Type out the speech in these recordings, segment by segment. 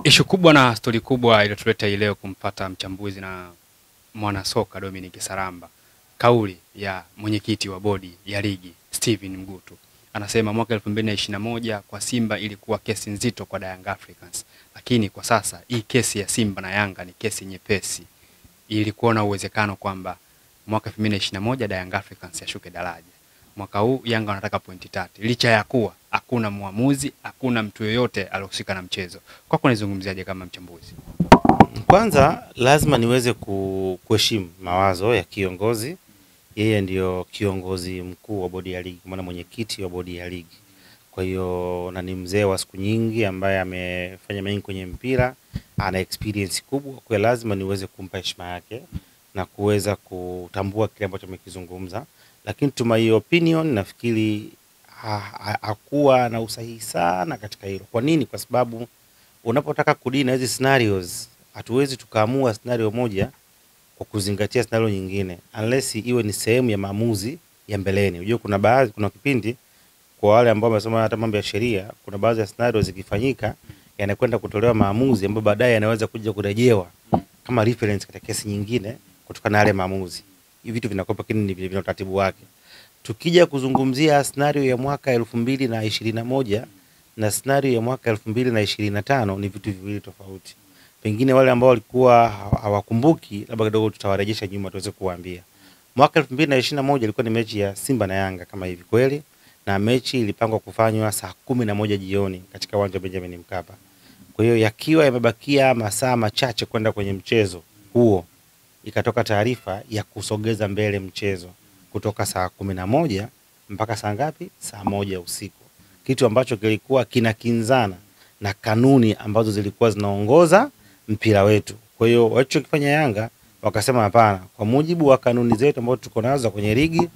Ishu kubwa na stori kubwa iliyotuleta hii leo kumpata mchambuzi na mwana soka Dominic Saramba. Kauli ya mwenyekiti wa bodi ya ligi Steven Mgutu. Anasema mwaka 2021 kwa Simba ilikuwa kesi nzito kwa Young Africans. Lakini kwa sasa hii kesi ya Simba na Yanga ni kesi nyepesi. Ilikuwa na uwezekano kwamba mwaka 2021 Young Africans yashuke daraja. Mwaka huu Yanga wanataka pointi 3. Licha ya kuwa hakuna muamuzi, hakuna mtu yoyote aliyehusika na mchezo. Kwako unazungumziaje kama mchambuzi? Kwanza lazima niweze kuheshimu mawazo ya kiongozi. Yeye ndio kiongozi mkuu wa bodi ya ligi, maana mwenyekiti wa bodi ya ligi. Kwa hiyo na ni mzee wa siku nyingi ambaye amefanya mengi kwenye mpira, ana experience kubwa. Kwa hiyo lazima niweze kumpa heshima yake na kuweza kutambua kile ambacho amekizungumza. Lakini to my opinion nafikiri hakuwa na usahihi sana katika hilo. Kwa nini? Kwa sababu unapotaka kudili na hizi scenarios, hatuwezi tukaamua scenario moja kwa kuzingatia scenario nyingine unless iwe ni sehemu ya maamuzi ya mbeleni. Unajua kuna kipindi kwa wale ambao wamesoma hata mambo ya sheria, kuna baadhi ya scenarios zikifanyika yanakwenda kutolewa maamuzi ambayo baadaye yanaweza kuja kurejewa kama reference katika kesi nyingine kutokana na yale maamuzi. Hivi vitu vinakuwa lakini vina utaratibu wake. Tukija kuzungumzia scenario ya mwaka 2021 na scenario ya mwaka 2025 ni vitu viwili tofauti. Pengine wale ambao walikuwa hawakumbuki labda kidogo tutawarejesha nyuma tuweze kuwaambia. Mwaka 2021 ilikuwa ni mechi ya Simba na Yanga kama hivi kweli, na mechi ilipangwa kufanywa saa 11 jioni katika uwanja wa Benjamin Mkapa. Kwa hiyo yakiwa yamebakia masaa machache kwenda kwenye mchezo huo, ikatoka taarifa ya kusogeza mbele mchezo kutoka saa 11 mpaka saa ngapi? Saa 1 usiku. Kitu ambacho kilikuwa kinakinzana na kanuni ambazo zilikuwa zinaongoza mpira wetu. Kwa hiyo walichokifanya Yanga wakasema hapana, kwa mujibu wa kanuni zetu ambazo tuko nazo kwenye ligi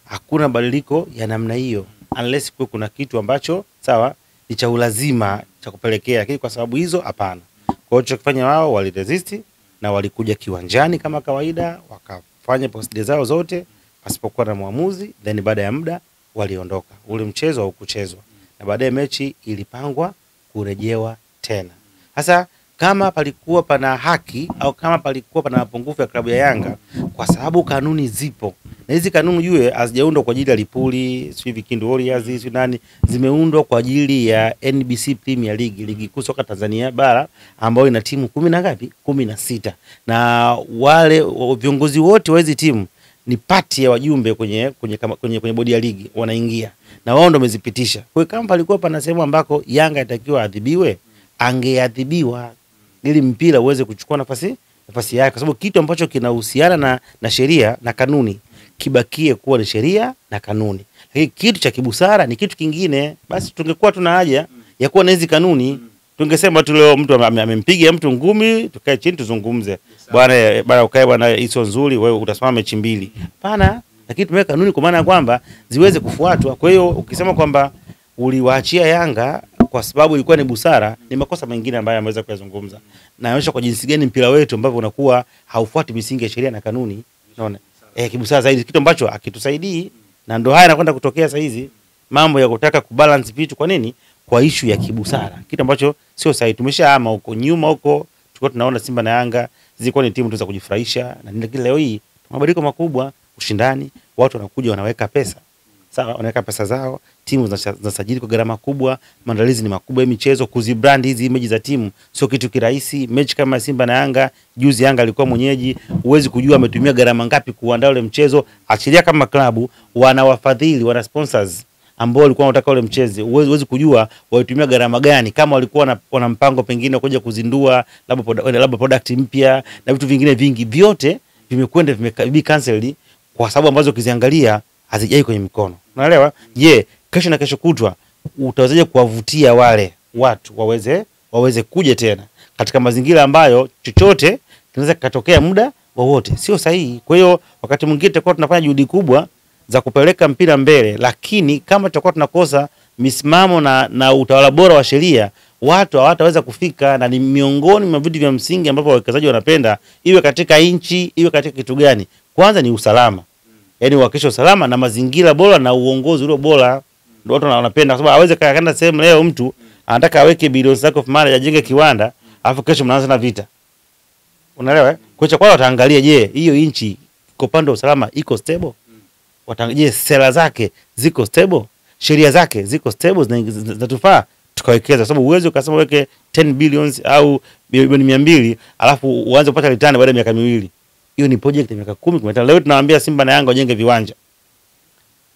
hakuna badiliko ya namna hiyo unless kuna kitu ambacho sawa ni cha ulazima cha kupelekea, lakini kwa sababu hizo hapana. Kwa hiyo walichokifanya wao waliresist na walikuja kiwanjani kama kawaida, wakafanya procedure zao zote pasipokuwa na muamuzi, then baada ya muda waliondoka. Ule mchezo haukuchezwa na baadaye mechi ilipangwa kurejewa tena. Sasa kama palikuwa pana haki au kama palikuwa pana mapungufu ya klabu ya Yanga, kwa sababu kanuni zipo. Na hizi kanuni jue hazijaundwa kwa ajili ya Lipuli, Swift King Warriors, hizo nani, zimeundwa kwa ajili ya NBC Premier League, ligi kuu soka Tanzania bara ambayo ina timu 10 na ngapi? 16. Na wale viongozi wote wa hizo timu ni pati ya wajumbe kwenye bodi ya ligi wanaingia. Na wao ndio wamezipitisha. Kwa hiyo kama palikuwa pana sehemu ambako Yanga itakiwa adhibiwe, angeadhibiwa ili mpira uweze kuchukua nafasi yake, kwa sababu kitu ambacho kinahusiana na sheria na kanuni kibakie kuwa ni sheria na kanuni. Lakini kitu cha kibusara ni kitu kingine. Basi tungekuwa tuna haja ya kuwa na hizi kanuni, tungesema tu leo mtu amempiga mtu ngumi, tukae chini tuzungumze. Bwana ukae bwana, hizo nzuri, wewe utasimama mechi mbili. Hapana, lakini tumeweka kanuni kwa maana kwamba ziweze kufuatwa. Kwa hiyo ukisema kwamba uliwaachia Yanga kwa sababu ilikuwa ni busara, ni makosa mengine ambayo ameweza kuyazungumza. Na inaonyesha kwa jinsi gani mpira wetu ambao unakuwa haufuati misingi ya sheria na kanuni. Unaona? Kibusara zaidi, kitu ambacho akitusaidii, na ndio haya yanakwenda kutokea sasa hizi mambo ya kutaka kubalance vitu. Kwa nini? Kwa issue ya kibusara, kitu ambacho sio sahihi. Tumeshahama huko nyuma, huko tulikuwa tunaona Simba na Yanga zilikuwa ni timu tu za kujifurahisha, na leo hii mabadiliko makubwa, ushindani, watu wanakuja wanaweka pesa. Sawa, wanaweka pesa zao, timu zinasajili kwa gharama kubwa, maandalizi ni makubwa ya michezo, kuzibrand hizi image za timu sio kitu kirahisi. Mechi kama Simba na Yanga, juzi Yanga alikuwa mwenyeji, huwezi kujua ametumia gharama ngapi kuandaa ule mchezo. Achilia kama klabu, wana wafadhili, wana sponsors ambao walikuwa wanataka ule mchezo, huwezi kujua walitumia gharama gani, kama walikuwa wana mpango pengine kuja kuzindua labda product mpya na vitu vingine vingi, vyote vimekwenda cancelled kwa sababu ambazo ukiziangalia hazijai kwenye mikono. Unaelewa? Kesho na kesho kutwa utawezaje kuwavutia wale watu waweze kuja tena katika mazingira ambayo chochote kinaweza kutokea muda wowote? Sio sahihi. Kwa hiyo wakati mwingine tutakuwa tunafanya juhudi kubwa za kupeleka mpira mbele, lakini kama tutakuwa tunakosa misimamo na utawala bora wa sheria, watu hawataweza kufika. Na ni miongoni mwa vitu vya msingi ambavyo wawekezaji wanapenda, iwe katika inchi, iwe katika kitu gani. Kwanza ni usalama. Yaani uhakikisha usalama na mazingira bora na uongozi ule bora. Ndio watu wanapenda, kwa sababu hawezi kaenda sehemu leo mtu anataka aweke bilioni zake of money ajenge kiwanda, alafu kesho mnaanza na vita. Unaelewa? Kwa hiyo wataangalia, je, hiyo inchi kwa upande wa usalama iko stable? Wataangalia sera zake ziko stable, sheria zake ziko stable, zinatufaa tukawekeza. Sababu uwezo ukasema weke 10 billions au bilioni 200 alafu uanze kupata return baada ya miaka 2. Hiyo ni project ya miaka 10 15. Leo tunawaambia Simba na Yanga wajenge viwanja.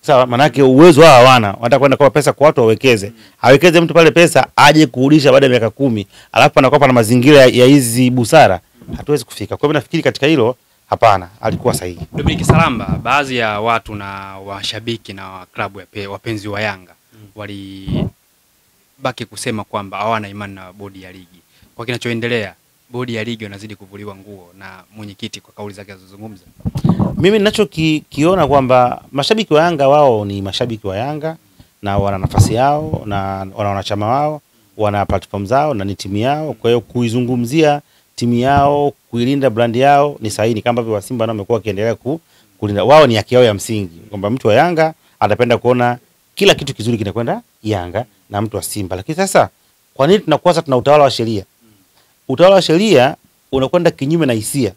Sawa, maana yake uwezo wao hawana. Wanataka kwenda kwa pesa kwa watu wawekeze. Awekeze mtu pale pesa aje kurudisha baada ya miaka 10. Alafu anakuwa na mazingira ya hizi busara. Hatuwezi kufika. Kwa hiyo nafikiri katika hilo hapana, alikuwa sahihi. Dominic Salamba, baadhi ya watu na washabiki na klabu ya wapenzi wa Yanga walibaki kusema kwamba hawana imani na bodi ya ligi. Kwa kinachoendelea, bodi ya ligi wanazidi kuvuliwa nguo na mwenyekiti kwa kauli zake alizozungumza. Mimi ninachokiona kwamba mashabiki wa Yanga wao ni mashabiki wa Yanga na wana nafasi yao na wana wanachama wao, wana platform zao na ni timu yao. Kwa hiyo kuizungumzia timu yao, kuilinda brand yao ni sahihi, kama vile wa Simba nao wamekuwa wakiendelea kulinda. Wao ni haki yao ya msingi kwamba mtu wa Yanga atapenda kuona kila kitu kizuri kinakwenda Yanga na mtu wa Simba. Lakini sasa kwa nini tunakuwa sasa tuna utawala wa sheria? Utawala wa sheria unakwenda kinyume na hisia.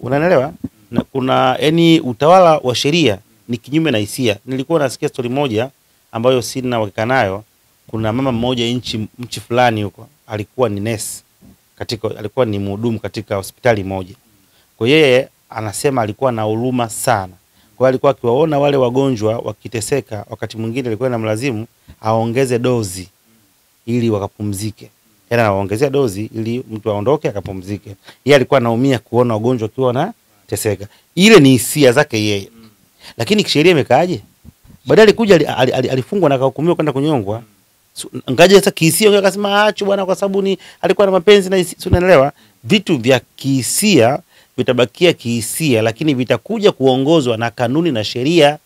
Unaelewa? Na kuna utawala wa sheria ni kinyume na hisia. Nilikuwa nasikia story moja ambayo sina uhakika nayo. Kuna mama mmoja nchi fulani huko alikuwa ni nurse alikuwa ni mhudumu katika hospitali moja. Kwa yeye anasema alikuwa na huruma sana. Kwa alikuwa akiwaona wale wagonjwa wakiteseka, wakati mwingine alikuwa anamlazimu aongeze dozi ili wakapumzike. Yaani anaongezea dozi ili mtu aondoke akapumzike. Yeye alikuwa anaumia kuona wagonjwa wakiwa na teseka. Ile ni hisia zake yeye. Lakini kisheria imekaaje? Baadaye alikuja alifungwa na akahukumiwa kwenda kunyongwa. Ngaje sasa kihisia akasema acha bwana kwa sababu ni alikuwa na mapenzi na hisia. Unaelewa? Vitu vya kihisia vitabakia kihisia, lakini vitakuja kuongozwa na kanuni na sheria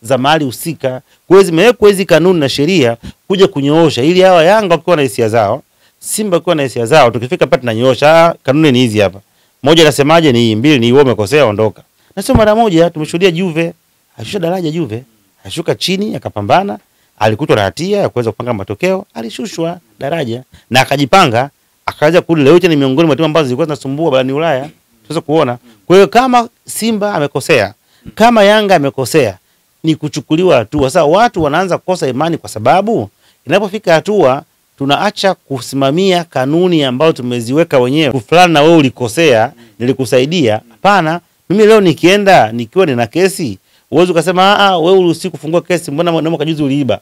za mahali husika. Kwa hiyo zimewekwa hizi kanuni na sheria kuja kunyoosha ili hawa Yanga wakiwa na hisia zao, Simba wakiwa na hisia zao, tukifika pale tunanyoosha kanuni ni hizi hapa. Moja nasemaje ni hii, mbili ni wewe umekosea ondoka. Na sio mara moja tumeshuhudia Juve, ashusha daraja Juve, ashuka chini akapambana, alikutwa na hatia ya kuweza kupanga matokeo, alishushwa daraja na akajipanga, akaanza kurudi. Leo ni miongoni mwa timu ambazo zilikuwa zinasumbua barani Ulaya. Tunaweza kuona. Kwa hiyo kama Simba amekosea, kama Yanga amekosea, ni kuchukuliwa hatua. Sasa watu wanaanza kukosa imani kwa sababu inapofika hatua tunaacha kusimamia kanuni ambazo tumeziweka wenyewe. Fulani na wewe ulikosea, nilikusaidia. Hapana, mimi leo nikienda nikiwa nina kesi, uwezo ukasema wewe uruhusi kufungua kesi, mbona mwaka juzi uliiba?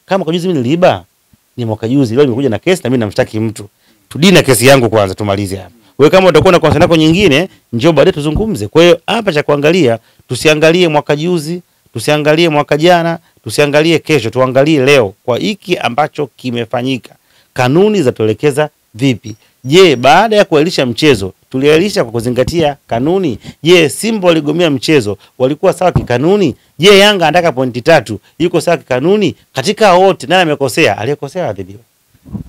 Kama mwaka juzi mimi niliiba, ni mwaka juzi, leo nimekuja na kesi na mimi namshtaki mtu. Tudini na kesi yangu kwanza tumalize hapa. Wewe kama utakuwa na kosa lako nyingine, njoo baadaye tuzungumze. Kwa hiyo hapa cha kuangalia, tusiangalie mwaka juzi, tusiangalie mwaka jana, tusiangalie kesho, tuangalie leo kwa hiki ambacho kimefanyika. Kanuni zatuelekeza vipi? Je, baada ya kuahirisha mchezo, tuliahirisha kwa kuzingatia kanuni? Je, Simba waligomea mchezo, walikuwa sawa kikanuni? Je, Yanga anataka pointi 3, yuko sawa kikanuni? Katika wote nani amekosea? Aliyekosea adhibiwa.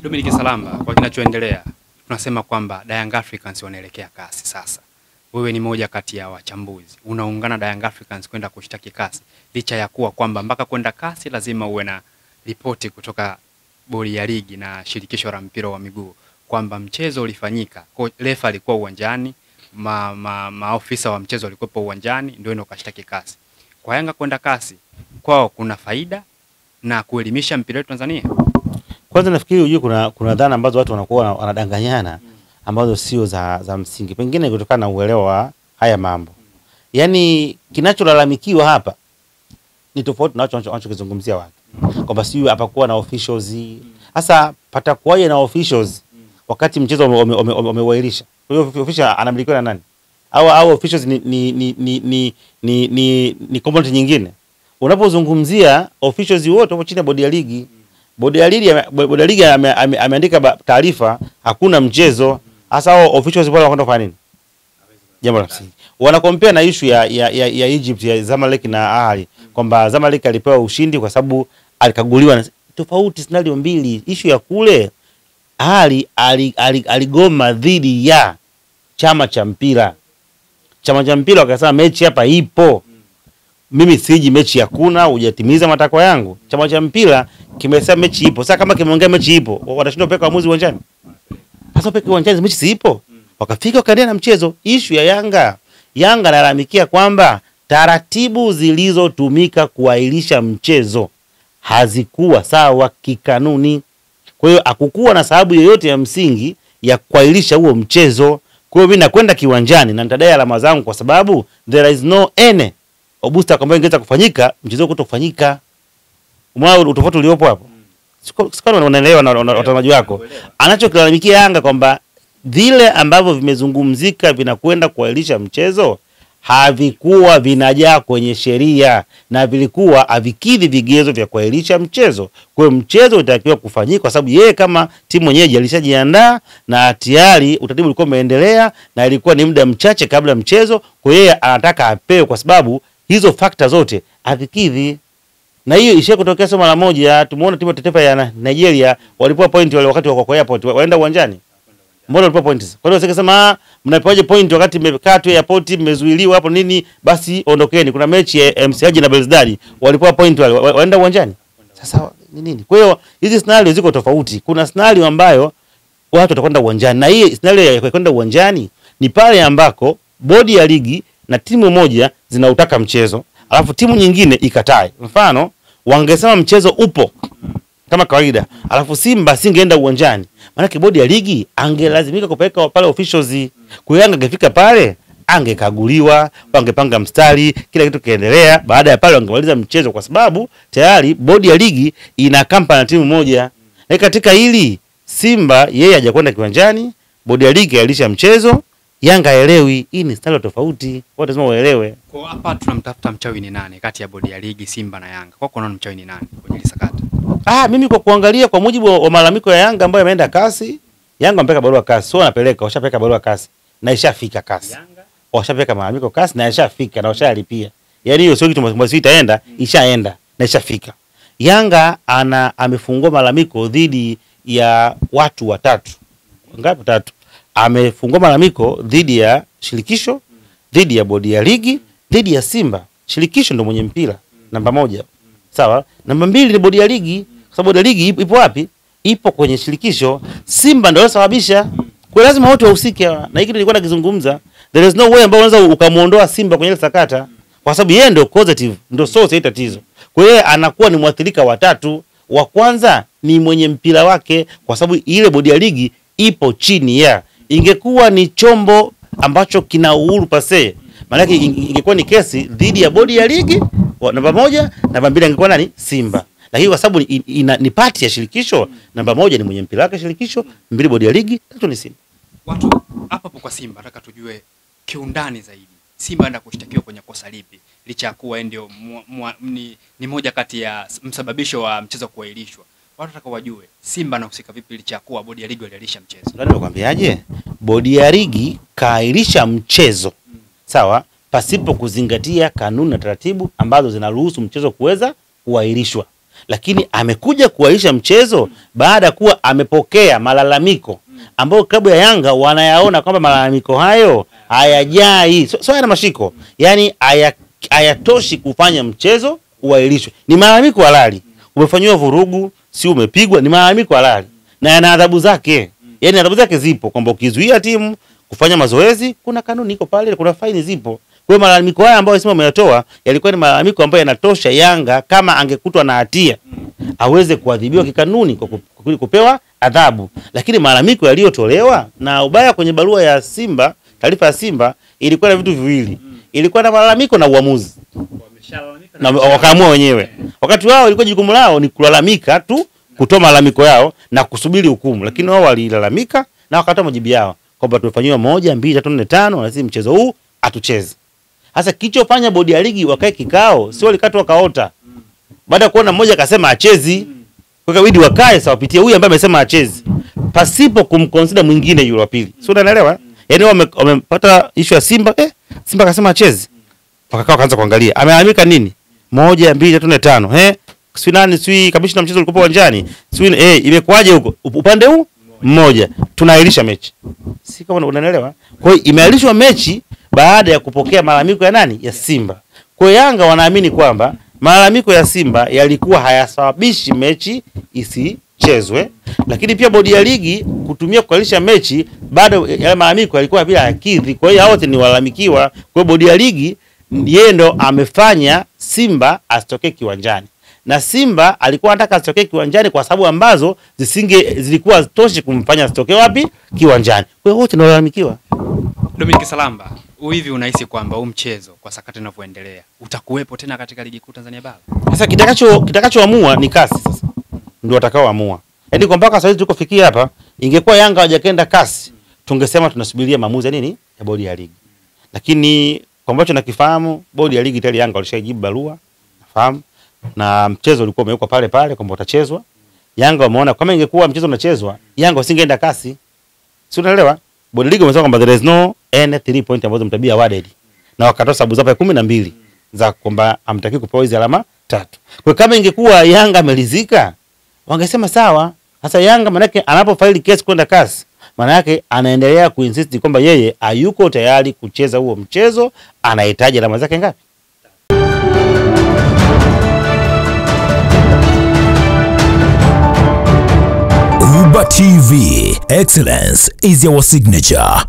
Dominic Salamba, kwa kinachoendelea tunasema kwamba Young Africans wanaelekea kasi sasa. Wewe ni moja kati ya wachambuzi. Unaungana na Young Africans kwenda kushtaki kasi. Licha ya kuwa kwamba mpaka kwenda kasi lazima uwe na ripoti kutoka bodi ya ligi na shirikisho la mpira wa miguu kwamba mchezo ulifanyika. Refa alikuwa uwanjani, maofisa wa mchezo walikuwa uwanjani, ndio ukashtaki kasi. Kwa Yanga kwenda kasi, kwao kuna faida na kuelimisha mpira wetu Tanzania. Kwanza nafikiri unajua kuna dhana ambazo watu wanakuwa wanadanganyana ambazo sio za msingi. Pengine kutokana na uelewa wa haya mambo. Yaani kinacholalamikiwa hapa ni tofauti na wanachokizungumzia watu. Kwamba sio hapakuwa na officials. Sasa patakuwaje na officials wakati mchezo umewailisha? Kwa hiyo official anamilikiwa na nani? Au officials ni component nyingine. Unapozungumzia officials wote wapo chini ya bodi ya ligi. Bodi ya ligi ameandika taarifa hakuna mchezo. Hasa hao officials wale wanakwenda kufanya nini? Jambo la msingi. Wana compare na issue ya Egypt ya Zamalek na Ahly kwamba Zamalek alipewa ushindi kwa alikaguliwa na tofauti scenario mbili. Issue ya kule Ahly aligoma dhidi ya chama cha mpira. Chama cha mpira wakasema mechi hapa ipo. Mimi siji mechi hakuna, hujatimiza matakwa yangu. Chama cha mpira kimesema mechi ipo. Sasa kama kimeongea mechi ipo, watashindwa peka waamuzi uwanjani. peke uwanjani mechi siipo. Wakafika wakaendelea na mchezo. Issue ya Yanga analalamikia kwamba taratibu zilizotumika kuahirisha mchezo hazikuwa sawa kikanuni. Kwa hiyo hakukuwa na sababu yoyote ya msingi ya kuahirisha huo mchezo. Kwa hiyo mimi nakwenda kiwanjani na nitadai alama zangu kwa sababu there is no any obstacle ambayo ingeweza kufanyika mchezo kutofanyika. Umeona utofauti uliopo hapo? Sikao unaelewa na watazamaji wako. Anachokilalamikia Yanga kwamba vile ambavyo vimezungumzika vinakwenda kuahirisha mchezo havikuwa vinajaa kwenye sheria na vilikuwa havikidhi vigezo vya kuahirisha mchezo. Kwa hiyo mchezo utakiwa kufanyika kwa sababu yeye kama timu mwenyewe alishajiandaa na tayari utaratibu ulikuwa umeendelea na ilikuwa ni muda mchache kabla mchezo. Kwa hiyo yeye anataka apewe kwa sababu hizo factor zote havikidhi. Na hiyo ishe kutokea sio mara moja. Tumeona timu tetefa ya Nigeria walipewa point wale wakati wako kwa airport waenda uwanjani. Mbona walipewa points? Kwa hiyo wasikasema mnapewaje point wakati mmekaa tu airport mmezuiliwa hapo nini basi ondokeni. Kuna mechi ya MC Haji na Belouizdad walipewa point wale waenda uwanjani. Sasa ni nini? Kwa hiyo hizi scenario ziko tofauti. Kuna scenario ambayo watu watakwenda uwanjani na hii scenario ya kwenda uwanjani ni pale ambako bodi ya ligi na timu moja zinautaka mchezo alafu timu nyingine ikatae. Mfano wangesema mchezo upo kama kawaida alafu Simba singeenda uwanjani, maana bodi ya ligi angelazimika kupeleka pale officials. Kwa Yanga angefika pale angekaguliwa, wangepanga mstari, kila kitu kiendelea. Baada ya pale wangemaliza mchezo kwa sababu tayari bodi ya ligi ina kampa na timu moja. Na katika hili Simba yeye hajakwenda kiwanjani, bodi ya ligi alisha mchezo, Yanga haelewi. Hii ni style tofauti, watu lazima waelewe. Kwa hapa tunamtafuta mchawi ni nani kati ya bodi ya ligi Simba na Yanga? Kwa unaona mchawi ni nani kwenye sakata? Mimi kwa kuangalia kwa mujibu wa malalamiko ya Yanga ambayo yameenda kasi, Yanga mpeka barua kasi, sio anapeleka, washapeleka barua kasi na ishafika kasi. Yanga washapeleka malalamiko kasi na ishafika na washalipia. Yaani hiyo sio kitu mwezi itaenda, ishaenda na ishafika. Yanga amefungua malalamiko dhidi ya watu watatu. Ngapi? Tatu. Amefungua malalamiko dhidi ya shirikisho, dhidi ya bodi ya ligi, dhidi ya Simba. Shirikisho ndio mwenye mpira namba 1. Sawa? Namba 2 ni bodi ya ligi. Kwa sababu bodi ya ligi ipo wapi? Ipo kwenye shirikisho. Simba ndio sababisha. Kwa lazima wote wahusike na hiki nilikuwa nakizungumza. There is no way ambao unaweza ukamuondoa Simba kwenye ile sakata kwa sababu yeye ndio causative, ndio source ya tatizo. Kwa hiyo anakuwa ni mwathirika wa tatu. Wa kwanza ni mwenye mpira wake kwa sababu ile bodi ya ligi ipo chini ya. Ingekuwa ni chombo ambacho kina uhuru pase, maana yake ingekuwa ni kesi dhidi ya bodi ya ligi namba 1, namba 2 ingekuwa nani? Simba. Lakini kwa sababu ni party ya shirikisho, namba 1 ni mwenye mpira wake shirikisho, 2 bodi ya ligi, 3 ni Simba. Watu hapa kwa Simba nataka tujue kiundani zaidi. Simba anaenda kushtakiwa kwenye kosa lipi? Licha ya kuwa ndio ni moja kati ya msababisho wa mchezo kuahirishwa. Watu nataka wajue Simba anahusika vipi licha ya kuwa bodi ya ligi waliahirisha mchezo. Ndio nimekwambiaje? Bodi ya ligi kaahirisha mchezo. Sawa? Pasipo kuzingatia kanuni na taratibu ambazo zinaruhusu mchezo kuweza kuahirishwa. Lakini amekuja kuahirisha mchezo baada kuwa amepokea malalamiko ambao klabu ya Yanga wanayaona kwamba malalamiko hayo hayajai. So yana mashiko. Yaani hayatoshi kufanya mchezo uahirishwe. Ni malalamiko halali. Umefanywa vurugu, si umepigwa, ni malalamiko halali. Na yana adhabu zake. Yaani adhabu zake zipo kwamba ukizuia timu kufanya mazoezi, kuna kanuni iko pale, kuna faini zipo. Kwa malalamiko haya ambayo Simba ameyatoa yalikuwa ni malalamiko ambayo yanatosha Yanga kama angekutwa na hatia aweze kuadhibiwa kikanuni kwa kupewa adhabu. Lakini malalamiko yaliyotolewa na ubaya kwenye barua ya Simba, taarifa ya Simba ilikuwa na vitu viwili. Ilikuwa na malalamiko na uamuzi. Na wakaamua wenyewe. Wakati wao ilikuwa jukumu lao ni kulalamika tu, kutoa malalamiko yao na kusubiri hukumu. Lakini wao walilalamika na wakatoa majibu yao kwamba tumefanywa 1 2 3 4 5 na sisi mchezo huu atucheze. Hasa kilichofanya bodi ya ligi wakae kikao, sio walikata wakaota. Baada ya kuona mmoja akasema achezi, kwa kabidi wakae sawa pitie huyu ambaye amesema achezi. Pasipo kumconsider mwingine yule wa pili. Sio unaelewa? Yaani wamepata issue ya Simba, Simba akasema achezi. Wakakaa kaanza kuangalia. Amelalamika nini? 1 2 3 4 5. Si nani si kamishna mchezo ulikuwa uwanjani. Si imekuaje huko? Upande huu mmoja. Tunaahirisha mechi. Si kama unaelewa? Kwa hiyo imeahirishwa mechi baada ya kupokea malalamiko ya nani? Ya Simba. Kwa Yanga wanaamini kwamba malalamiko ya Simba yalikuwa hayasababishi mechi isichezwe, lakini pia bodi ya ligi kutumia kukalisha mechi, bado yale malalamiko yalikuwa bila hakidhi. Kwa hiyo hao wote ni walalamikiwa. Kwa hiyo bodi ya ligi yeye ndo amefanya Simba asitokee kiwanjani, na Simba alikuwa anataka asitokee kiwanjani kwa sababu ambazo zilikuwa toshi kumfanya asitokee wapi? Kiwanjani. Kwa hiyo wote ni walalamikiwa. Dominic Salamba, hivi unahisi kwamba huu mchezo kwa sakata inavyoendelea utakuwepo tena katika ligi kuu Tanzania bara? Sasa kitakachoamua ni kasi sasa. Ndio watakaoamua. Yaani kwa mpaka sasa hivi tulikofikia hapa, ingekuwa Yanga hawajakenda kasi, tungesema tunasubiria maamuzi ya nini? Ya bodi ya ligi. Lakini kwa ambacho nakifahamu, bodi ya ligi tayari Yanga walishajibu barua, nafahamu. Na mchezo ulikuwa umewekwa pale pale kwamba utachezwa. Yanga wameona kama ingekuwa mchezo unachezwa, Yanga wasingeenda kasi. Si unaelewa? Bodi ya ligi wamesema kwamba there is no any 3 point ambazo mtabia awarded. Na wakatoa sababu zao 12 za kwamba hamtaki kupewa hizo alama 3. Kwa kama ingekuwa Yanga amelizika, wangesema sawa. Sasa Yanga manake anapofaili kesi kwenda kasi, maana yake anaendelea kuinsist kwamba yeye hayuko tayari kucheza huo mchezo, anahitaji alama zake ngapi? Uba TV, excellence is your signature.